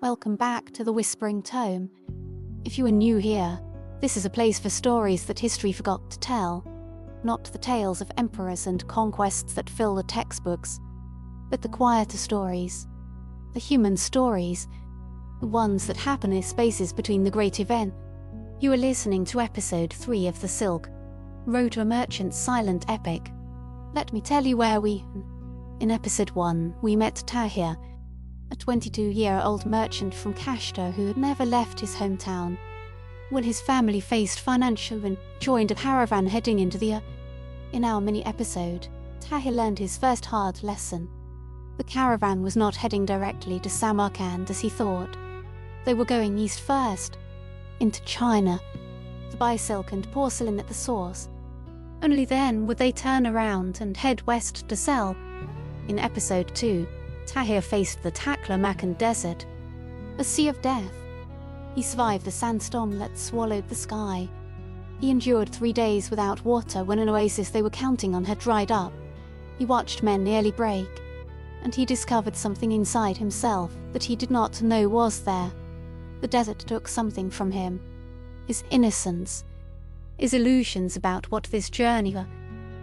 Welcome back to the Whispering Tome. If you are new here, this is a place for stories that history forgot to tell. Not the tales of emperors and conquests that fill the textbooks, but the quieter stories, the human stories, the ones that happen in spaces between the great events. You are listening to Episode 3 of The Silk, Road to a Merchant's Silent Epic. Let me tell you where In Episode 1, we met Tahir, a 22-year-old merchant from Kashgar who had never left his hometown. When his family faced financial ruin, joined a caravan heading into the In our mini-episode, Tahir learned his first hard lesson. The caravan was not heading directly to Samarkand as he thought. They were going east first, into China, to buy silk and porcelain at the source. Only then would they turn around and head west to sell. In Episode 2, Tahir faced the Taklamakan Desert, a sea of death. He survived the sandstorm that swallowed the sky. He endured 3 days without water when an oasis they were counting on had dried up. He watched men nearly break, and he discovered something inside himself that he did not know was there. The desert took something from him, his innocence, his illusions about what this journey was,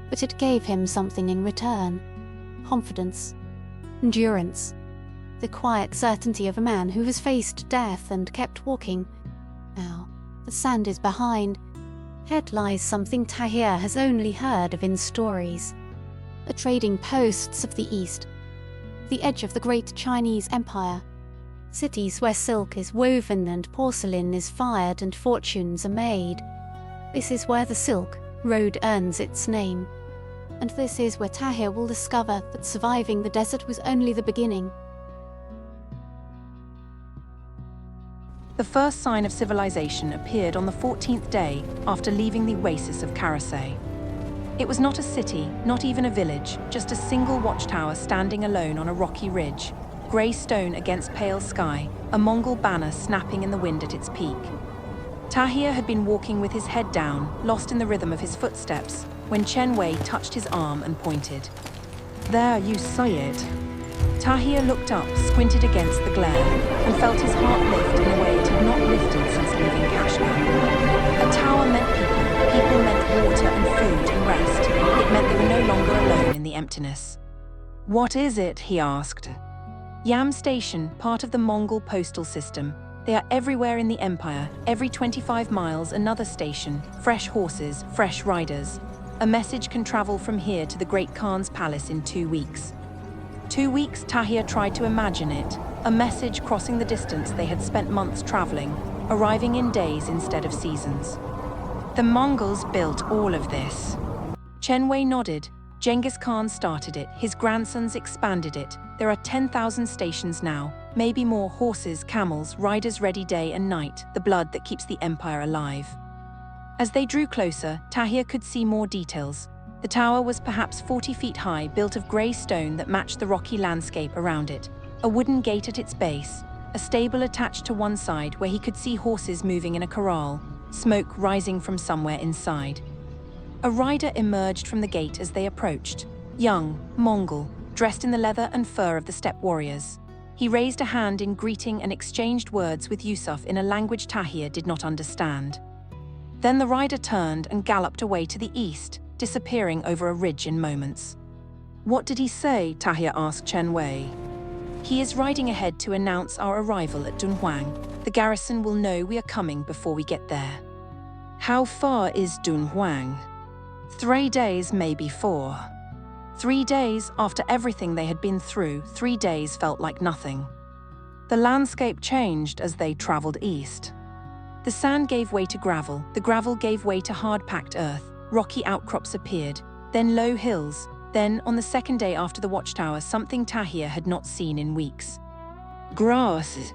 but it gave him something in return. Confidence, endurance, the quiet certainty of a man who has faced death and kept walking. Now, the sand is behind. Ahead lies something Tahir has only heard of in stories. The trading posts of the East, the edge of the great Chinese Empire, cities where silk is woven and porcelain is fired and fortunes are made. This is where the Silk Road earns its name. And this is where Tahir will discover that surviving the desert was only the beginning. The first sign of civilization appeared on the 14th day after leaving the oasis of Caravanserai. It was not a city, not even a village, just a single watchtower standing alone on a rocky ridge, grey stone against pale sky, a Mongol banner snapping in the wind at its peak. Tahir had been walking with his head down, lost in the rhythm of his footsteps, when Chen Wei touched his arm and pointed. "There, you see it." Tahir looked up, squinted against the glare, and felt his heart lift in a way it had not lifted since leaving Kashgar. A tower meant people meant water and food and rest. It meant they were no longer alone in the emptiness. "What is it?" he asked. Yam Station, part of the Mongol postal system. They are everywhere in the empire, every 25 miles another station, fresh horses, fresh riders. A message can travel from here to the Great Khan's palace in 2 weeks. 2 weeks, Tahir tried to imagine it, a message crossing the distance they had spent months traveling, arriving in days instead of seasons. The Mongols built all of this. Chen Wei nodded. Genghis Khan started it, his grandsons expanded it. There are 10,000 stations now, maybe more, horses, camels, riders ready day and night, the blood that keeps the empire alive. As they drew closer, Tahir could see more details. The tower was perhaps 40 feet high, built of grey stone that matched the rocky landscape around it. A wooden gate at its base, a stable attached to one side where he could see horses moving in a corral, smoke rising from somewhere inside. A rider emerged from the gate as they approached. Young, Mongol, dressed in the leather and fur of the steppe warriors. He raised a hand in greeting and exchanged words with Yusuf in a language Tahir did not understand. Then the rider turned and galloped away to the east, disappearing over a ridge in moments. "What did he say?" Tahir asked Chen Wei. "He is riding ahead to announce our arrival at Dunhuang. The garrison will know we are coming before we get there." "How far is Dunhuang?" 3 days, maybe 4. 3 days after everything they had been through, 3 days felt like nothing. The landscape changed as they traveled east. The sand gave way to gravel, the gravel gave way to hard-packed earth, rocky outcrops appeared, then low hills, then, on the second day after the watchtower, something Tahir had not seen in weeks. Grass.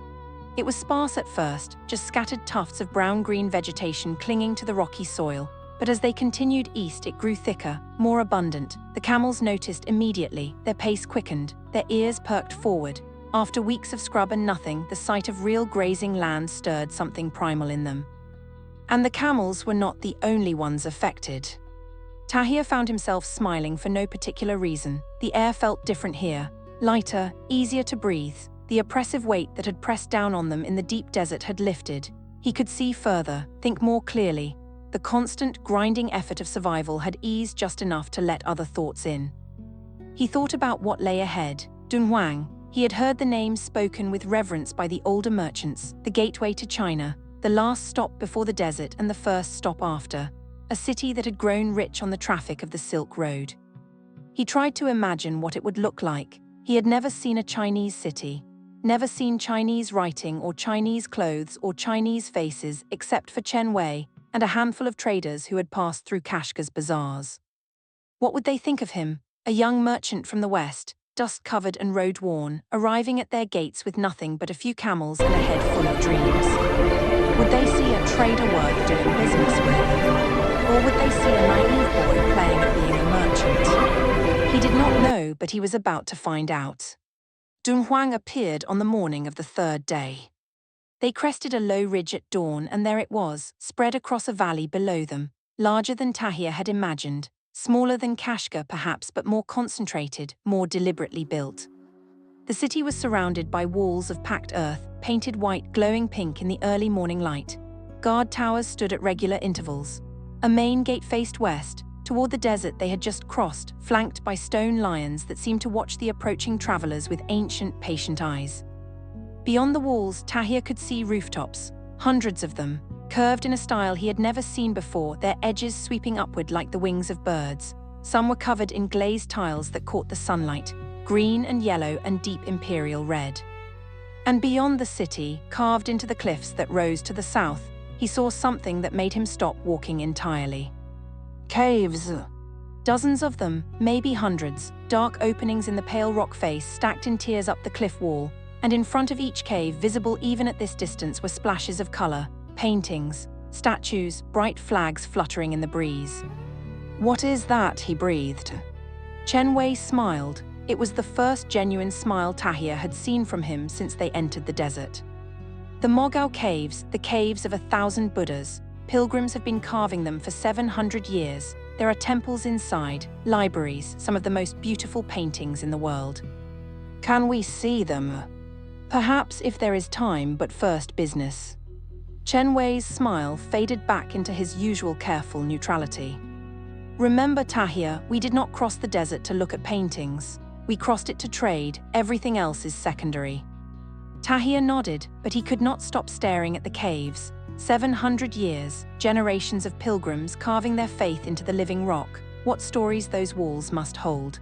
It was sparse at first, just scattered tufts of brown-green vegetation clinging to the rocky soil. But as they continued east, it grew thicker, more abundant. The camels noticed immediately, their pace quickened, their ears perked forward. After weeks of scrub and nothing, the sight of real grazing land stirred something primal in them. And the camels were not the only ones affected. Tahir found himself smiling for no particular reason. The air felt different here, lighter, easier to breathe. The oppressive weight that had pressed down on them in the deep desert had lifted. He could see further, think more clearly. The constant, grinding effort of survival had eased just enough to let other thoughts in. He thought about what lay ahead. Dunhuang. He had heard the name spoken with reverence by the older merchants, the gateway to China, the last stop before the desert and the first stop after, a city that had grown rich on the traffic of the Silk Road. He tried to imagine what it would look like. He had never seen a Chinese city, never seen Chinese writing or Chinese clothes or Chinese faces except for Chen Wei and a handful of traders who had passed through Kashgar's bazaars. What would they think of him, a young merchant from the west, dust-covered and road-worn, arriving at their gates with nothing but a few camels and a head full of dreams? Would they see a trader worth doing business with? Or would they see a naive boy playing at being a merchant? He did not know, but he was about to find out. Dunhuang appeared on the morning of the third day. They crested a low ridge at dawn, and there it was, spread across a valley below them, larger than Tahir had imagined, smaller than Kashgar perhaps, but more concentrated, more deliberately built. The city was surrounded by walls of packed earth, painted white, glowing pink in the early morning light. Guard towers stood at regular intervals. A main gate faced west, toward the desert they had just crossed, flanked by stone lions that seemed to watch the approaching travelers with ancient, patient eyes. Beyond the walls, Tahir could see rooftops, hundreds of them, curved in a style he had never seen before, their edges sweeping upward like the wings of birds. Some were covered in glazed tiles that caught the sunlight, green and yellow and deep imperial red. And beyond the city, carved into the cliffs that rose to the south, he saw something that made him stop walking entirely. Caves. Dozens of them, maybe hundreds, dark openings in the pale rock face stacked in tiers up the cliff wall, and in front of each cave, visible even at this distance, were splashes of color, paintings, statues, bright flags fluttering in the breeze. "What is that?" he breathed. Chen Wei smiled. It was the first genuine smile Tahir had seen from him since they entered the desert. The Mogao Caves, the caves of 1,000 Buddhas. Pilgrims have been carving them for 700 years. There are temples inside, libraries, some of the most beautiful paintings in the world. "Can we see them?" "Perhaps if there is time, but first business." Chen Wei's smile faded back into his usual careful neutrality. "Remember, Tahir, we did not cross the desert to look at paintings. We crossed it to trade. Everything else is secondary." Tahir nodded, but he could not stop staring at the caves. 700 years, generations of pilgrims carving their faith into the living rock. What stories those walls must hold.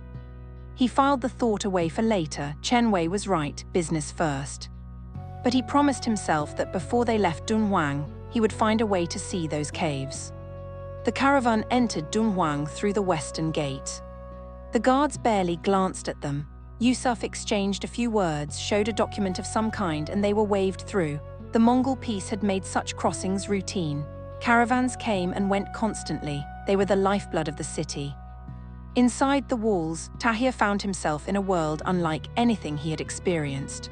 He filed the thought away for later. Chen Wei was right, business first. But he promised himself that before they left Dunhuang, he would find a way to see those caves. The caravan entered Dunhuang through the western gate. The guards barely glanced at them. Yusuf exchanged a few words, showed a document of some kind, and they were waved through. The Mongol peace had made such crossings routine. Caravans came and went constantly. They were the lifeblood of the city. Inside the walls, Tahir found himself in a world unlike anything he had experienced.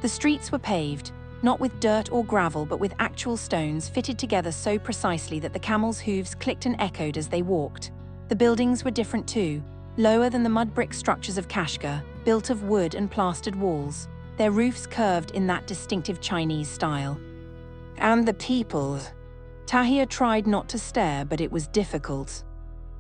The streets were paved, not with dirt or gravel but with actual stones fitted together so precisely that the camels' hooves clicked and echoed as they walked. The buildings were different too, lower than the mud brick structures of Kashgar, built of wood and plastered walls, their roofs curved in that distinctive Chinese style. And the people. Tahir tried not to stare, but it was difficult.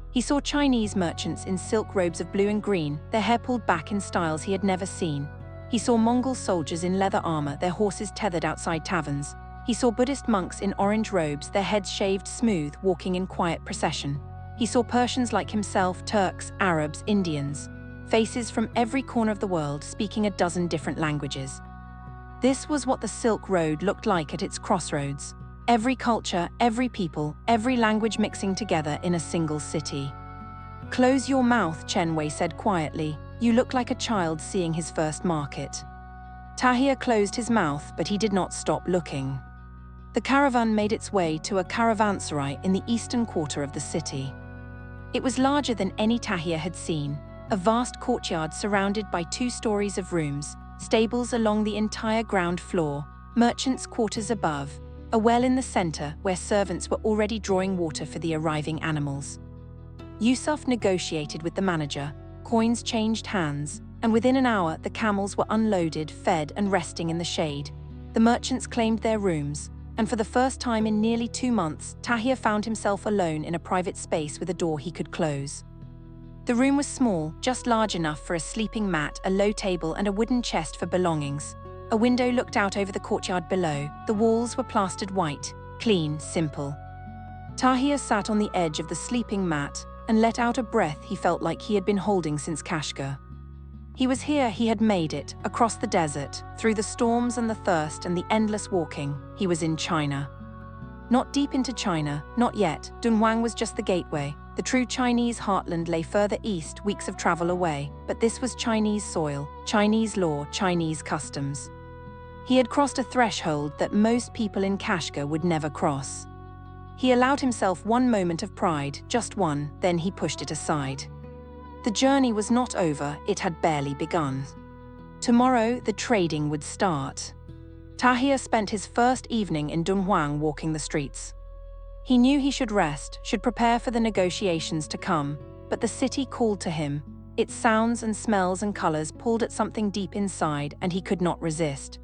He saw Chinese merchants in silk robes of blue and green, their hair pulled back in styles he had never seen. He saw Mongol soldiers in leather armor, their horses tethered outside taverns. He saw Buddhist monks in orange robes, their heads shaved smooth, walking in quiet procession. He saw Persians like himself, Turks, Arabs, Indians. Faces from every corner of the world speaking a dozen different languages. This was what the Silk Road looked like at its crossroads. Every culture, every people, every language mixing together in a single city. "Close your mouth," Chen Wei said quietly. "You look like a child seeing his first market." Tahir closed his mouth, but he did not stop looking. The caravan made its way to a caravanserai in the eastern quarter of the city. It was larger than any Tahir had seen, a vast courtyard surrounded by 2 stories of rooms, stables along the entire ground floor, merchants' quarters above, a well in the center where servants were already drawing water for the arriving animals. Yusuf negotiated with the manager, coins changed hands, and within an hour the camels were unloaded, fed and resting in the shade. The merchants claimed their rooms, and for the first time in nearly 2 months, Tahir found himself alone in a private space with a door he could close. The room was small, just large enough for a sleeping mat, a low table and a wooden chest for belongings. A window looked out over the courtyard below. The walls were plastered white, clean, simple. Tahir sat on the edge of the sleeping mat and let out a breath he felt like he had been holding since Kashgar. He was here, he had made it, across the desert, through the storms and the thirst and the endless walking. He was in China. Not deep into China, not yet. Dunhuang was just the gateway. The true Chinese heartland lay further east, weeks of travel away. But this was Chinese soil, Chinese law, Chinese customs. He had crossed a threshold that most people in Kashgar would never cross. He allowed himself one moment of pride, just one, then he pushed it aside. The journey was not over, it had barely begun. Tomorrow, the trading would start. Tahir spent his first evening in Dunhuang walking the streets. He knew he should rest, should prepare for the negotiations to come, but the city called to him. Its sounds and smells and colors pulled at something deep inside, and he could not resist.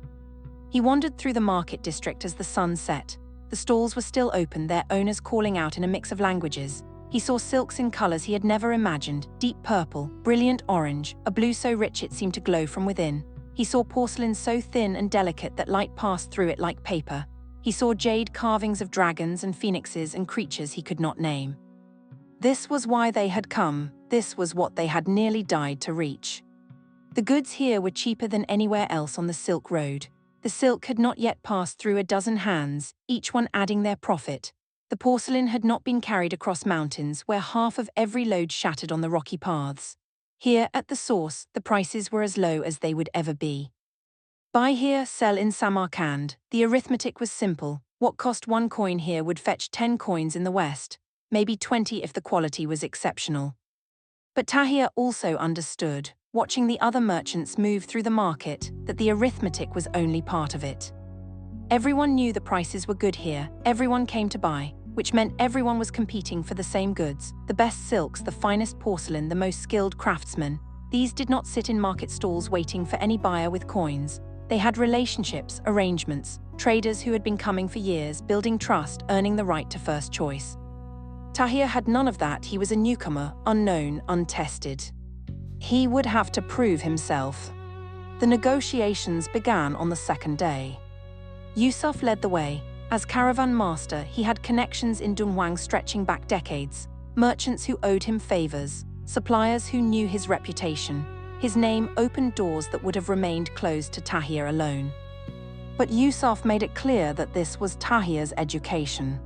He wandered through the market district as the sun set. The stalls were still open, their owners calling out in a mix of languages. He saw silks in colors he had never imagined, deep purple, brilliant orange, a blue so rich it seemed to glow from within. He saw porcelain so thin and delicate that light passed through it like paper. He saw jade carvings of dragons and phoenixes and creatures he could not name. This was why they had come, this was what they had nearly died to reach. The goods here were cheaper than anywhere else on the Silk Road. The silk had not yet passed through a dozen hands, each one adding their profit. The porcelain had not been carried across mountains where half of every load shattered on the rocky paths. Here, at the source, the prices were as low as they would ever be. Buy here, sell in Samarkand. The arithmetic was simple. What cost 1 coin here would fetch 10 coins in the West, maybe 20 if the quality was exceptional. But Tahir also understood, watching the other merchants move through the market, that the arithmetic was only part of it. Everyone knew the prices were good here, everyone came to buy, which meant everyone was competing for the same goods, the best silks, the finest porcelain, the most skilled craftsmen. These did not sit in market stalls waiting for any buyer with coins. They had relationships, arrangements, traders who had been coming for years, building trust, earning the right to first choice. Tahir had none of that. He was a newcomer, unknown, untested. He would have to prove himself. The negotiations began on the second day. Yusuf led the way. As caravan master, he had connections in Dunhuang stretching back decades, merchants who owed him favors, suppliers who knew his reputation. His name opened doors that would have remained closed to Tahir alone. But Yusuf made it clear that this was Tahir's education.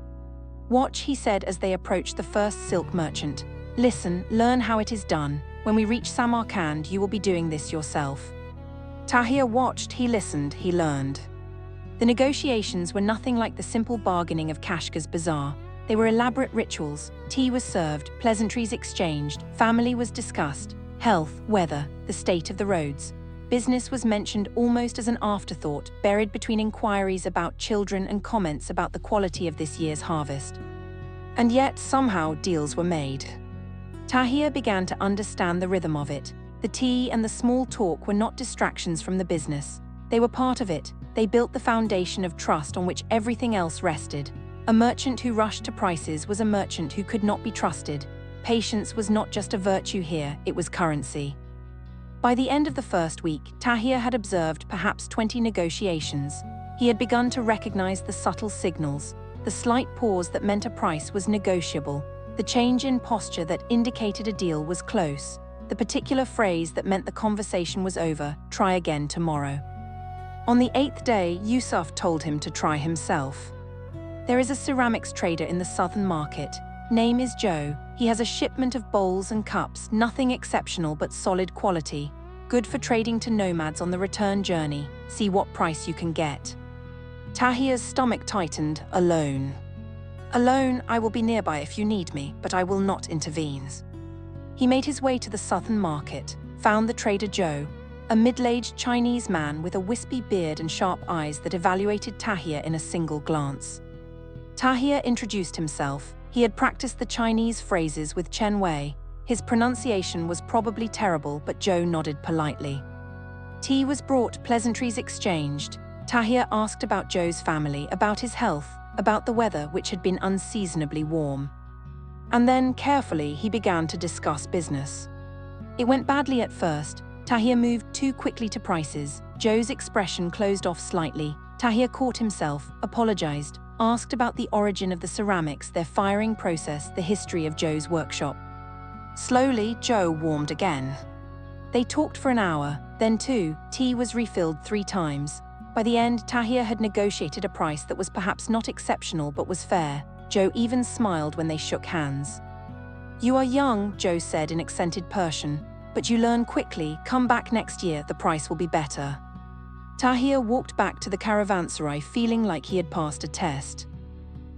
Watch, he said as they approached the first silk merchant. Listen, learn how it is done. When we reach Samarkand, you will be doing this yourself. Tahir watched, he listened, he learned. The negotiations were nothing like the simple bargaining of Kashgar's bazaar. They were elaborate rituals. Tea was served, pleasantries exchanged, family was discussed, health, weather, the state of the roads. Business was mentioned almost as an afterthought, buried between inquiries about children and comments about the quality of this year's harvest. And yet, somehow, deals were made. Tahir began to understand the rhythm of it. The tea and the small talk were not distractions from the business. They were part of it. They built the foundation of trust on which everything else rested. A merchant who rushed to prices was a merchant who could not be trusted. Patience was not just a virtue here, it was currency. By the end of the first week, Tahir had observed perhaps 20 negotiations. He had begun to recognize the subtle signals, the slight pause that meant a price was negotiable, the change in posture that indicated a deal was close, the particular phrase that meant the conversation was over, try again tomorrow. On the 8th day, Yusuf told him to try himself. There is a ceramics trader in the southern market. Name is Joe. He has a shipment of bowls and cups, nothing exceptional but solid quality. Good for trading to nomads on the return journey. See what price you can get. Tahir's stomach tightened. Alone. Alone, I will be nearby if you need me, but I will not intervene. He made his way to the southern market, found the trader Joe, a middle-aged Chinese man with a wispy beard and sharp eyes that evaluated Tahir in a single glance. Tahir introduced himself. He had practiced the Chinese phrases with Chen Wei. His pronunciation was probably terrible, but Joe nodded politely. Tea was brought, pleasantries exchanged. Tahir asked about Joe's family, about his health, about the weather, which had been unseasonably warm. And then, carefully, he began to discuss business. It went badly at first. Tahir moved too quickly to prices. Joe's expression closed off slightly. Tahir caught himself, apologized, asked about the origin of the ceramics, their firing process, the history of Joe's workshop. Slowly, Joe warmed again. They talked for an hour, then two. Tea was refilled 3 times. By the end, Tahir had negotiated a price that was perhaps not exceptional but was fair. Joe even smiled when they shook hands. "You are young," Joe said in accented Persian, "but you learn quickly. Come back next year, the price will be better." Tahir walked back to the Caravanserai feeling like he had passed a test.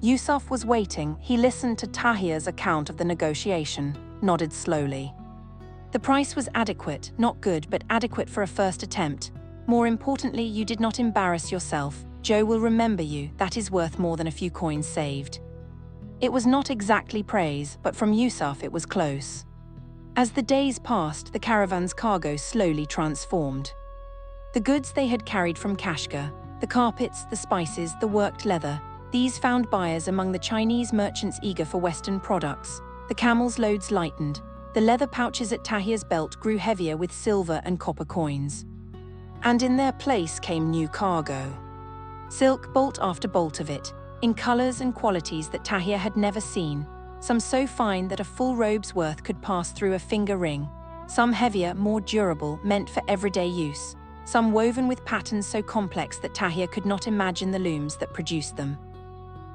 Yusuf was waiting. He listened to Tahir's account of the negotiation, nodded slowly. The price was adequate, not good, but adequate for a first attempt. More importantly, you did not embarrass yourself. Joe will remember you. That is worth more than a few coins saved. It was not exactly praise, but from Yusuf it was close. As the days passed, the caravan's cargo slowly transformed. The goods they had carried from Kashgar, the carpets, the spices, the worked leather, these found buyers among the Chinese merchants eager for Western products. The camels' loads lightened. The leather pouches at Tahir's belt grew heavier with silver and copper coins. And in their place came new cargo. Silk, bolt after bolt of it, in colors and qualities that Tahir had never seen, some so fine that a full robe's worth could pass through a finger ring, some heavier, more durable, meant for everyday use, some woven with patterns so complex that Tahir could not imagine the looms that produced them.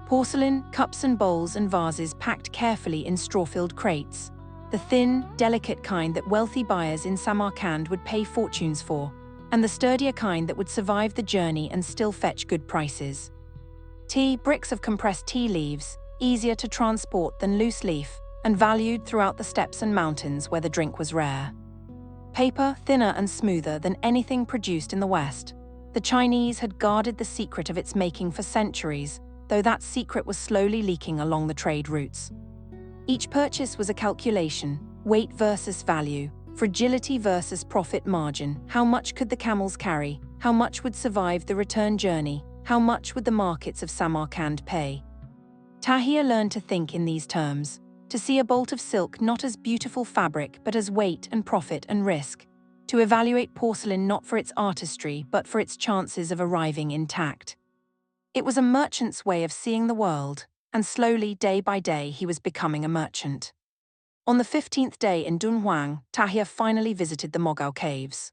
Porcelain, cups and bowls and vases packed carefully in straw-filled crates, the thin, delicate kind that wealthy buyers in Samarkand would pay fortunes for, and the sturdier kind that would survive the journey and still fetch good prices. Tea, bricks of compressed tea leaves, easier to transport than loose leaf, and valued throughout the steppes and mountains where the drink was rare. Paper, thinner and smoother than anything produced in the West. The Chinese had guarded the secret of its making for centuries, though that secret was slowly leaking along the trade routes. Each purchase was a calculation, weight versus value, fragility versus profit margin. How much could the camels carry? How much would survive the return journey? How much would the markets of Samarkand pay? Tahir learned to think in these terms, to see a bolt of silk not as beautiful fabric but as weight and profit and risk, to evaluate porcelain not for its artistry but for its chances of arriving intact. It was a merchant's way of seeing the world, and slowly, day by day, he was becoming a merchant. On the 15th day in Dunhuang, Tahir finally visited the Mogao Caves.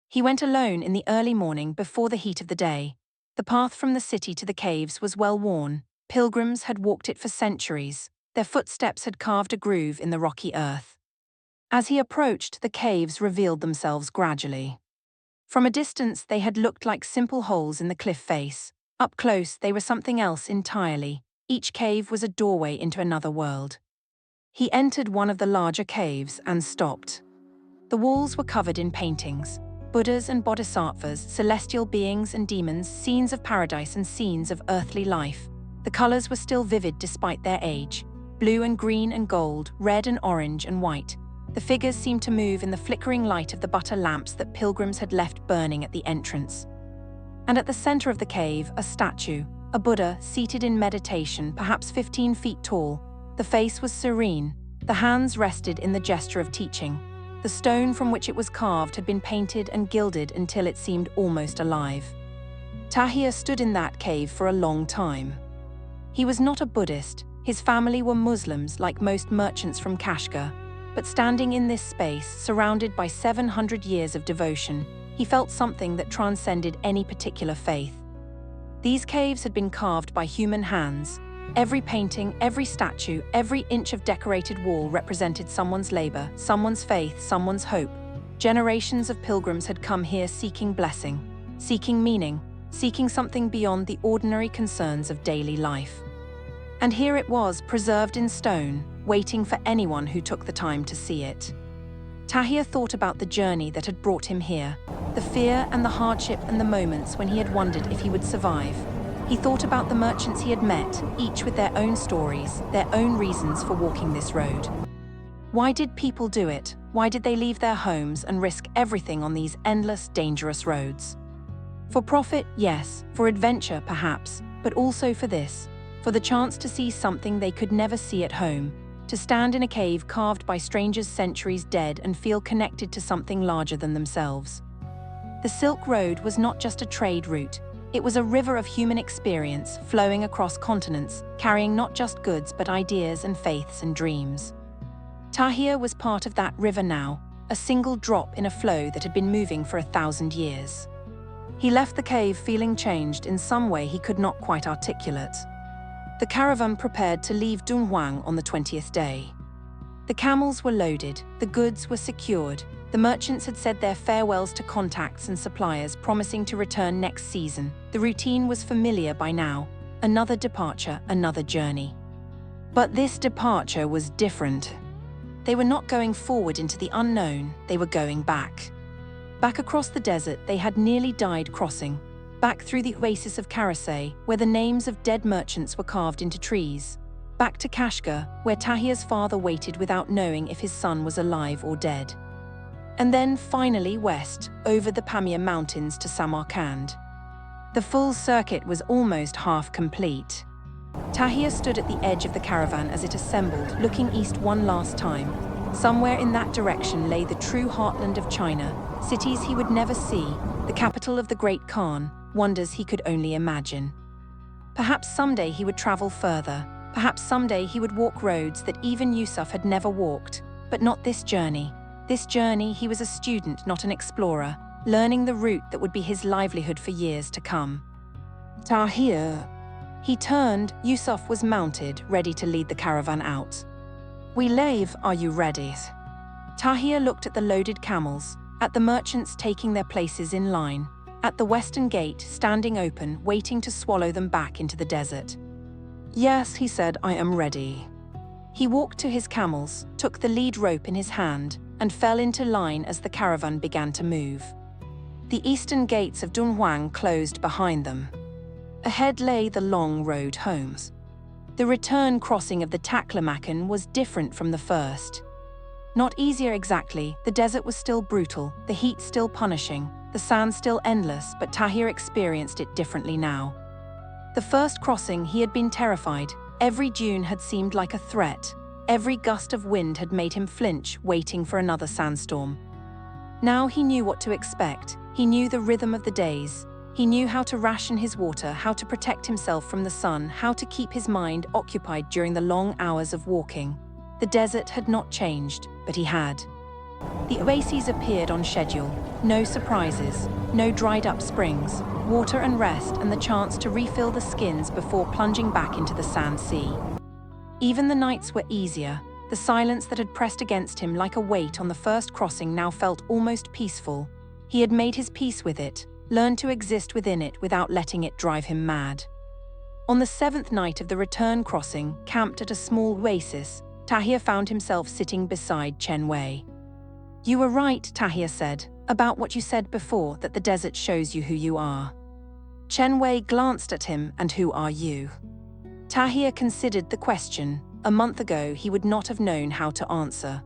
He went alone in the early morning before the heat of the day. The path from the city to the caves was well worn. Pilgrims had walked it for centuries. Their footsteps had carved a groove in the rocky earth. As he approached, the caves revealed themselves gradually. From a distance, they had looked like simple holes in the cliff face. Up close, they were something else entirely. Each cave was a doorway into another world. He entered one of the larger caves and stopped. The walls were covered in paintings. Buddhas and bodhisattvas, celestial beings and demons, scenes of paradise and scenes of earthly life. The colors were still vivid despite their age. Blue and green and gold, red and orange and white. The figures seemed to move in the flickering light of the butter lamps that pilgrims had left burning at the entrance. And at the center of the cave, a statue, a Buddha seated in meditation, perhaps 15 feet tall. The face was serene. The hands rested in the gesture of teaching. The stone from which it was carved had been painted and gilded until it seemed almost alive. Tahir stood in that cave for a long time. He was not a Buddhist. His family were Muslims, like most merchants from Kashgar. But standing in this space, surrounded by 700 years of devotion, he felt something that transcended any particular faith. These caves had been carved by human hands. Every painting, every statue, every inch of decorated wall represented someone's labor, someone's faith, someone's hope. Generations of pilgrims had come here seeking blessing, seeking meaning, seeking something beyond the ordinary concerns of daily life. And here it was, preserved in stone, waiting for anyone who took the time to see it. Tahir thought about the journey that had brought him here, the fear and the hardship and the moments when he had wondered if he would survive. He thought about the merchants he had met, each with their own stories, their own reasons for walking this road. Why did people do it? Why did they leave their homes and risk everything on these endless, dangerous roads? For profit, yes. For adventure, perhaps. But also for this. For the chance to see something they could never see at home. To stand in a cave carved by strangers centuries dead and feel connected to something larger than themselves. The Silk Road was not just a trade route. It was a river of human experience flowing across continents, carrying not just goods but ideas and faiths and dreams. Tahir was part of that river now, a single drop in a flow that had been moving for 1,000 years. He left the cave feeling changed in some way he could not quite articulate. The caravan prepared to leave Dunhuang on the 20th day. The camels were loaded, the goods were secured, the merchants had said their farewells to contacts and suppliers, promising to return next season. The routine was familiar by now. Another departure, another journey. But this departure was different. They were not going forward into the unknown, they were going back. Back across the desert they had nearly died crossing. Back through the oasis of Caravanserai, where the names of dead merchants were carved into trees. Back to Kashgar, where Tahir's father waited without knowing if his son was alive or dead. And then finally west, over the Pamir mountains to Samarkand. The full circuit was almost half complete. Tahir stood at the edge of the caravan as it assembled, looking east one last time. Somewhere in that direction lay the true heartland of China, cities he would never see, the capital of the Great Khan, wonders he could only imagine. Perhaps someday he would travel further, perhaps someday he would walk roads that even Yusuf had never walked, but not this journey. This journey he was a student, not an explorer, learning the route that would be his livelihood for years to come. Tahir. He turned, Yusuf was mounted, ready to lead the caravan out. We leave, are you ready? Tahir looked at the loaded camels, at the merchants taking their places in line, at the western gate standing open, waiting to swallow them back into the desert. Yes, he said, I am ready. He walked to his camels, took the lead rope in his hand, and fell into line as the caravan began to move. The eastern gates of Dunhuang closed behind them. Ahead lay the long road homes. The return crossing of the Taklamakan was different from the first. Not easier exactly, the desert was still brutal, the heat still punishing, the sand still endless, but Tahir experienced it differently now. The first crossing he had been terrified, every dune had seemed like a threat, every gust of wind had made him flinch, waiting for another sandstorm. Now he knew what to expect, he knew the rhythm of the days. He knew how to ration his water, how to protect himself from the sun, how to keep his mind occupied during the long hours of walking. The desert had not changed, but he had. The oases appeared on schedule. No surprises, no dried-up springs, water and rest and the chance to refill the skins before plunging back into the sand sea. Even the nights were easier. The silence that had pressed against him like a weight on the first crossing now felt almost peaceful. He had made his peace with it, learned to exist within it without letting it drive him mad. On the 7th night of the return crossing, camped at a small oasis, Tahir found himself sitting beside Chen Wei. You were right, Tahir said, about what you said before, that the desert shows you who you are. Chen Wei glanced at him, and who are you? Tahir considered the question. A month ago, he would not have known how to answer.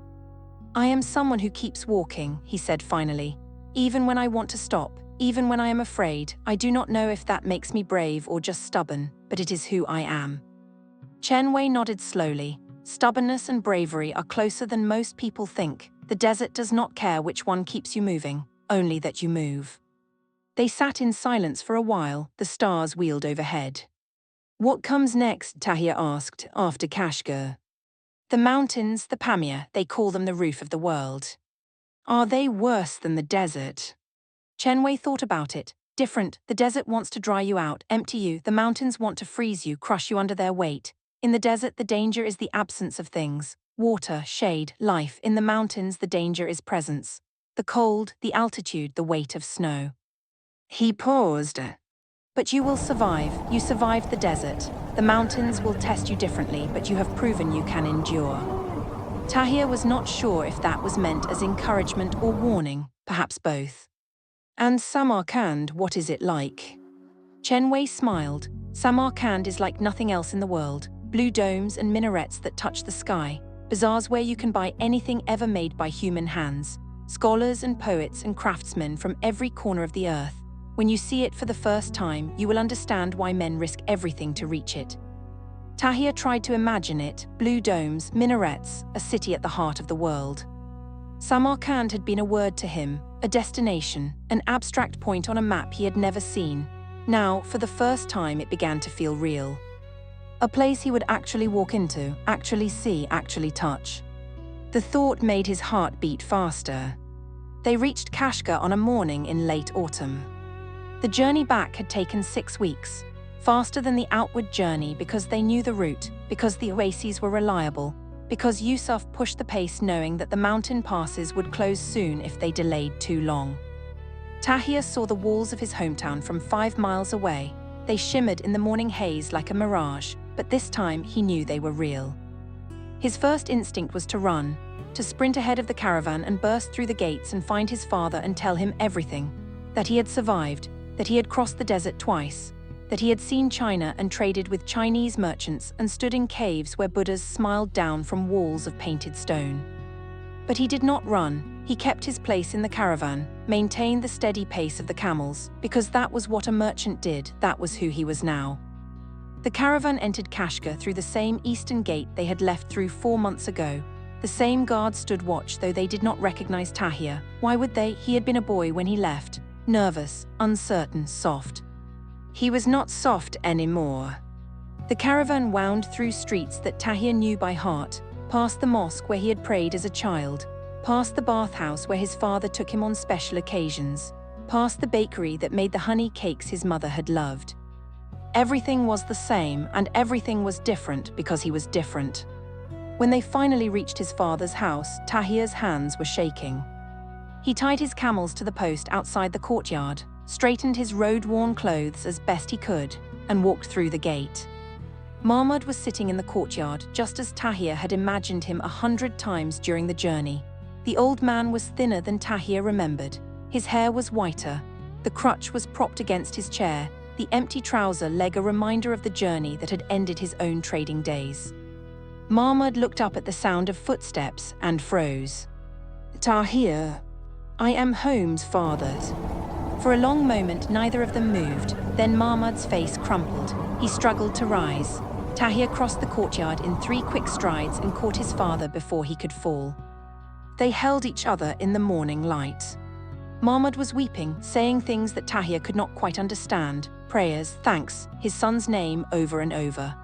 I am someone who keeps walking, he said finally. Even when I want to stop, even when I am afraid, I do not know if that makes me brave or just stubborn, but it is who I am. Chen Wei nodded slowly. Stubbornness and bravery are closer than most people think. The desert does not care which one keeps you moving, only that you move. They sat in silence for a while, the stars wheeled overhead. What comes next? Tahir asked, after Kashgar. The mountains, the Pamir, they call them the roof of the world. Are they worse than the desert? Chen Wei thought about it. Different, the desert wants to dry you out, empty you, the mountains want to freeze you, crush you under their weight. In the desert, the danger is the absence of things. Water, shade, life. In the mountains, the danger is presence. The cold, the altitude, the weight of snow. He paused. But you will survive. You survived the desert. The mountains will test you differently, but you have proven you can endure. Tahir was not sure if that was meant as encouragement or warning, perhaps both. And Samarkand, what is it like? Chen Wei smiled. Samarkand is like nothing else in the world. Blue domes and minarets that touch the sky. bazaars where you can buy anything ever made by human hands, scholars and poets and craftsmen from every corner of the earth. When you see it for the first time, you will understand why men risk everything to reach it. Tahir tried to imagine it, blue domes, minarets, a city at the heart of the world. Samarkand had been a word to him, a destination, an abstract point on a map he had never seen. Now, for the first time, it began to feel real. A place he would actually walk into, actually see, actually touch. The thought made his heart beat faster. They reached Kashgar on a morning in late autumn. The journey back had taken 6 weeks, faster than the outward journey because they knew the route, because the oases were reliable, because Yusuf pushed the pace knowing that the mountain passes would close soon if they delayed too long. Tahir saw the walls of his hometown from 5 miles away. They shimmered in the morning haze like a mirage, but this time he knew they were real. His first instinct was to run, to sprint ahead of the caravan and burst through the gates and find his father and tell him everything. That he had survived, that he had crossed the desert twice, that he had seen China and traded with Chinese merchants and stood in caves where Buddhas smiled down from walls of painted stone. But he did not run. He kept his place in the caravan, maintained the steady pace of the camels, because that was what a merchant did, that was who he was now. The caravan entered Kashgar through the same eastern gate they had left through 4 months ago. The same guards stood watch, though they did not recognize Tahir. Why would they? He had been a boy when he left, nervous, uncertain, soft. He was not soft anymore. The caravan wound through streets that Tahir knew by heart, past the mosque where he had prayed as a child, past the bathhouse where his father took him on special occasions, past the bakery that made the honey cakes his mother had loved. Everything was the same, and everything was different because he was different. When they finally reached his father's house, Tahir's hands were shaking. He tied his camels to the post outside the courtyard, straightened his road-worn clothes as best he could, and walked through the gate. Mahmud was sitting in the courtyard, just as Tahir had imagined him 100 times during the journey. The old man was thinner than Tahir remembered. His hair was whiter. The crutch was propped against his chair, the empty trouser leg a reminder of the journey that had ended his own trading days. Mahmud looked up at the sound of footsteps and froze. "Tahir, I am home's father's." For a long moment, neither of them moved. Then Mahmud's face crumpled. He struggled to rise. Tahir crossed the courtyard in 3 quick strides and caught his father before he could fall. They held each other in the morning light. Mahmud was weeping, saying things that Tahir could not quite understand. Prayers, thanks, his son's name over and over.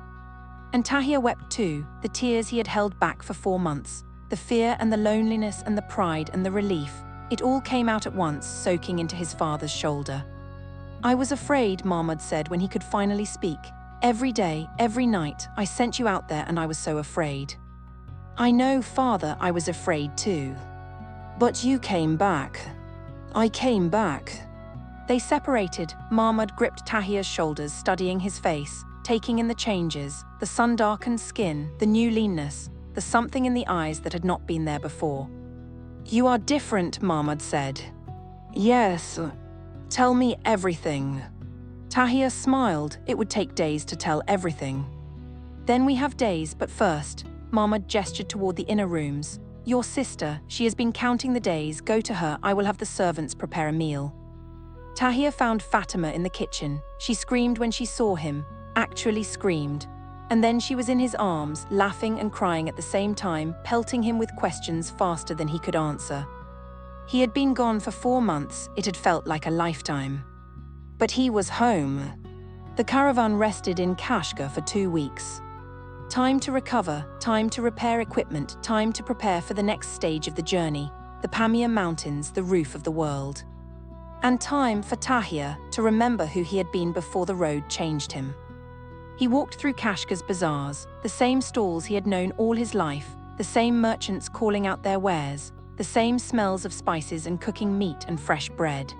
And Tahir wept too, the tears he had held back for 4 months. The fear and the loneliness and the pride and the relief. It all came out at once, soaking into his father's shoulder. "I was afraid," Mahmud said when he could finally speak. "Every day, every night, I sent you out there and I was so afraid." "I know, father, I was afraid too. But you came back. I came back." They separated. Mahmud gripped Tahir's shoulders, studying his face, taking in the changes, the sun-darkened skin, the new leanness, the something in the eyes that had not been there before. "You are different," Mahmud said. "Yes. Tell me everything." Tahir smiled. It would take days to tell everything. "Then we have days, but first," Mahmud gestured toward the inner rooms. "Your sister, she has been counting the days. Go to her, I will have the servants prepare a meal." Tahir found Fatima in the kitchen. She screamed when she saw him, actually screamed. And then she was in his arms, laughing and crying at the same time, pelting him with questions faster than he could answer. He had been gone for 4 months. It had felt like a lifetime. But he was home. The caravan rested in Kashgar for 2 weeks. Time to recover, time to repair equipment, time to prepare for the next stage of the journey, the Pamir Mountains, the roof of the world. And time for Tahir to remember who he had been before the road changed him. He walked through Kashgar's bazaars, the same stalls he had known all his life, the same merchants calling out their wares, the same smells of spices and cooking meat and fresh bread.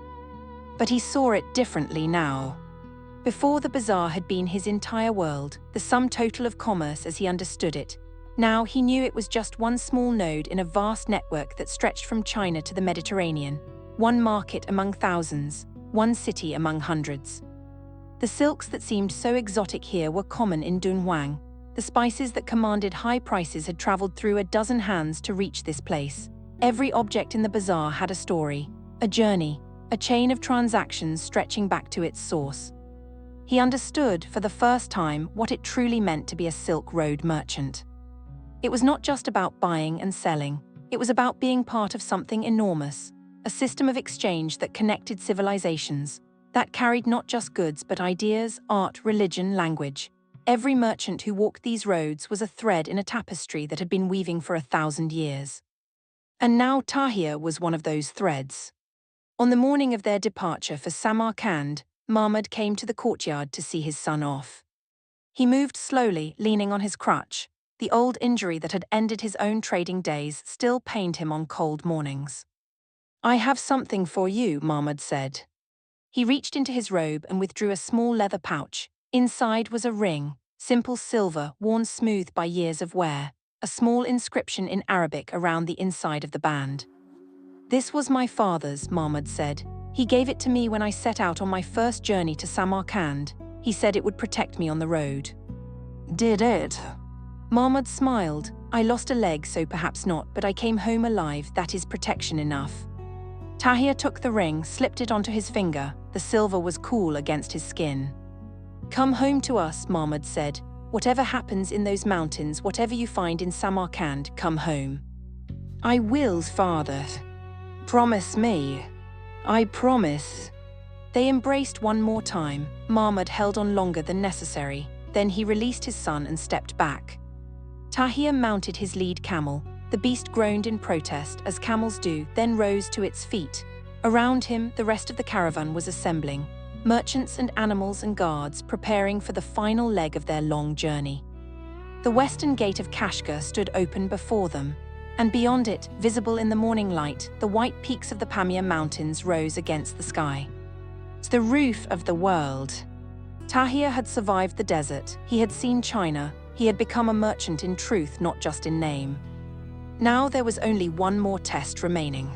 But he saw it differently now. Before, the bazaar had been his entire world, the sum total of commerce as he understood it. Now he knew it was just one small node in a vast network that stretched from China to the Mediterranean, one market among thousands, one city among hundreds. The silks that seemed so exotic here were common in Dunhuang. The spices that commanded high prices had traveled through a dozen hands to reach this place. Every object in the bazaar had a story, a journey, a chain of transactions stretching back to its source. He understood, for the first time, what it truly meant to be a Silk Road merchant. It was not just about buying and selling. It was about being part of something enormous, a system of exchange that connected civilizations, that carried not just goods but ideas, art, religion, language. Every merchant who walked these roads was a thread in a tapestry that had been weaving for 1,000 years. And now Tahir was one of those threads. On the morning of their departure for Samarkand, Mahmud came to the courtyard to see his son off. He moved slowly, leaning on his crutch. The old injury that had ended his own trading days still pained him on cold mornings. "I have something for you," Mahmud said. He reached into his robe and withdrew a small leather pouch. Inside was a ring, simple silver, worn smooth by years of wear, a small inscription in Arabic around the inside of the band. "This was my father's," Mahmud said. "He gave it to me when I set out on my first journey to Samarkand. He said it would protect me on the road." "Did it?" Mahmud smiled. "I lost a leg, so perhaps not, but I came home alive. That is protection enough." Tahir took the ring, slipped it onto his finger. The silver was cool against his skin. "Come home to us," Mahmud said. "Whatever happens in those mountains, whatever you find in Samarkand, come home." "I will, father. Promise me." "I promise." They embraced one more time. Mahmud held on longer than necessary. Then he released his son and stepped back. Tahir mounted his lead camel. The beast groaned in protest, as camels do, then rose to its feet. Around him, the rest of the caravan was assembling, merchants and animals and guards preparing for the final leg of their long journey. The western gate of Kashgar stood open before them, and beyond it, visible in the morning light, the white peaks of the Pamir mountains rose against the sky. "It's the roof of the world." Tahir had survived the desert. He had seen China. He had become a merchant in truth, not just in name. Now there was only one more test remaining.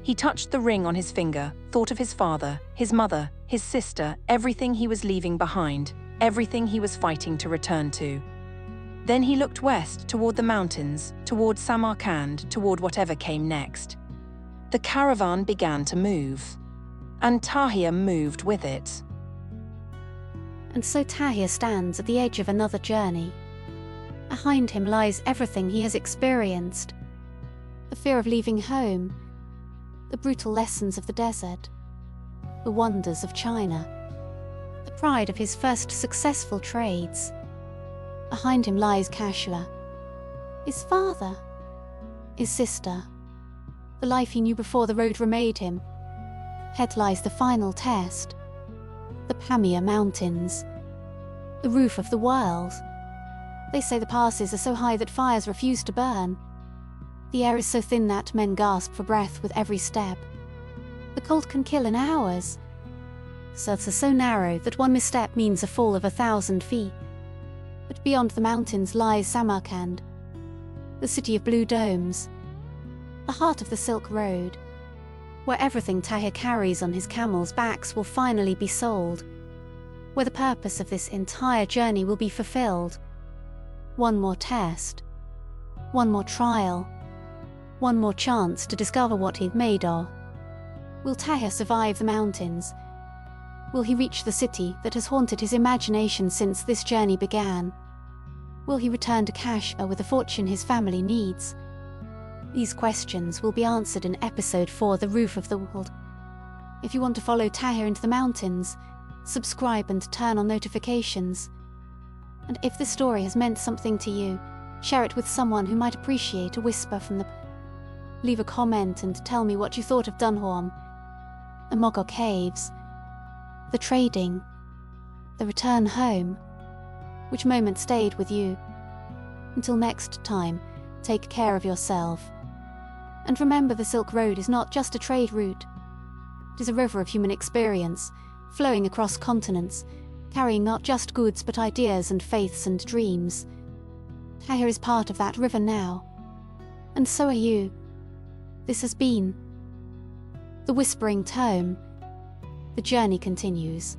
He touched the ring on his finger, thought of his father, his mother, his sister, everything he was leaving behind, everything he was fighting to return to. Then he looked west, toward the mountains, toward Samarkand, toward whatever came next. The caravan began to move, and Tahir moved with it. And so Tahir stands at the edge of another journey. Behind him lies everything he has experienced. The fear of leaving home, the brutal lessons of the desert, the wonders of China, the pride of his first successful trades. Behind him lies Kashgar, his father, his sister, the life he knew before the road remade him. Ahead lies the final test, the Pamir Mountains, the roof of the world. They say the passes are so high that fires refuse to burn. The air is so thin that men gasp for breath with every step. The cold can kill in hours. The earths are so narrow that one misstep means a fall of 1,000 feet. But beyond the mountains lies Samarkand, the city of blue domes, the heart of the Silk Road, where everything Tahir carries on his camels' backs will finally be sold, where the purpose of this entire journey will be fulfilled. One more test, one more trial, one more chance to discover what he's made of. Will Tahir survive the mountains? Will he reach the city that has haunted his imagination since this journey began? Will he return to Kashgar with the fortune his family needs? These questions will be answered in Episode 4, The Roof of the World. If you want to follow Tahir into the mountains, subscribe and turn on notifications. And if this story has meant something to you, share it with someone who might appreciate a whisper from the... Leave a comment and tell me what you thought of Dunhuang, the Mogao Caves, the trading, the return home. Which moment stayed with you? Until next time, take care of yourself. And remember, the Silk Road is not just a trade route. It is a river of human experience, flowing across continents, carrying not just goods but ideas and faiths and dreams. Tahir is part of that river now. And so are you. This has been The Whispering Tome. The journey continues.